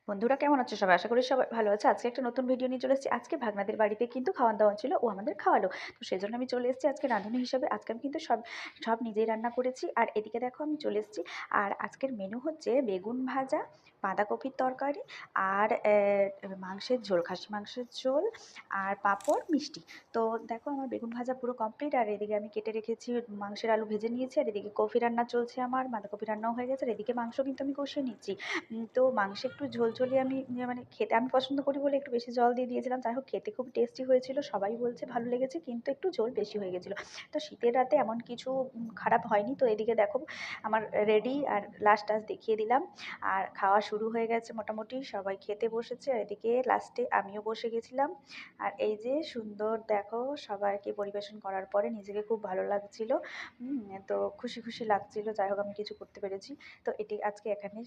বন্ধুরা কেমন আছো সবাই? আশা করি সবাই ভালো আছে। আজকে একটা নতুন ভিডিও নিয়ে চলে এসেছি। আজকে ভাগ্নাদের বাড়িতে কিন্তু খাওয়া-দাওয়া ছিল। ও আমাদের খাওয়ালো। তো সেজন্য আমি চলে এসেছি আজকে রাঁধুনি হিসেবে। আজকে আমি কিন্তু সব সব নিজেই রান্না করেছি। আর এদিকে দেখো আমি চলে এসেছি। আর আজকের মেনু হচ্ছে বেগুন ভাজা, বাঁধাকপির তরকারি আর মাংসের ঝোল, খাসি মাংসের ঝোল আর পাঁপড়, মিষ্টি। তো দেখো আমার বেগুন ভাজা পুরো কমপ্লিট। আর এদিকে আমি কেটে রেখেছি মাংসের আলু ভেজে নিয়েছি। আর এদিকে কফি রান্না চলছে আমার, বাঁধাকপি রান্নাও হয়ে গেছে। আর এদিকে মাংস কিন্তু আমি কষিয়ে নিচ্ছি। তো মাংস একটু ঝোলঝোলি আমি মানে খেতে আমি পছন্দ করি বলে একটু বেশি জল দিয়ে দিয়েছিলাম। যাই হোক খেতে খুব টেস্টি হয়েছিল। সবাই বলছে ভালো লেগেছে, কিন্তু একটু ঝোল বেশি হয়ে গেছিলো। তো শীতের রাতে এমন কিছু খারাপ হয়নি। তো এদিকে দেখো আমার রেডি, আর লাস্ট টাচ দেখিয়ে দিলাম। আর খাওয়া শুরু হয়ে গেছে মোটামুটি, সবাই খেতে বসেছে। আর এদিকে লাস্টে আমিও বসে গেছিলাম। আর এই যে সুন্দর দেখো সবাইকে পরিবেশন করার পরে নিজেকে খুব ভালো লাগছিল। তো খুশি খুশি লাগছিল। যাই হোক আমি কিছু করতে পেরেছি। তো এটি আজকে এখানে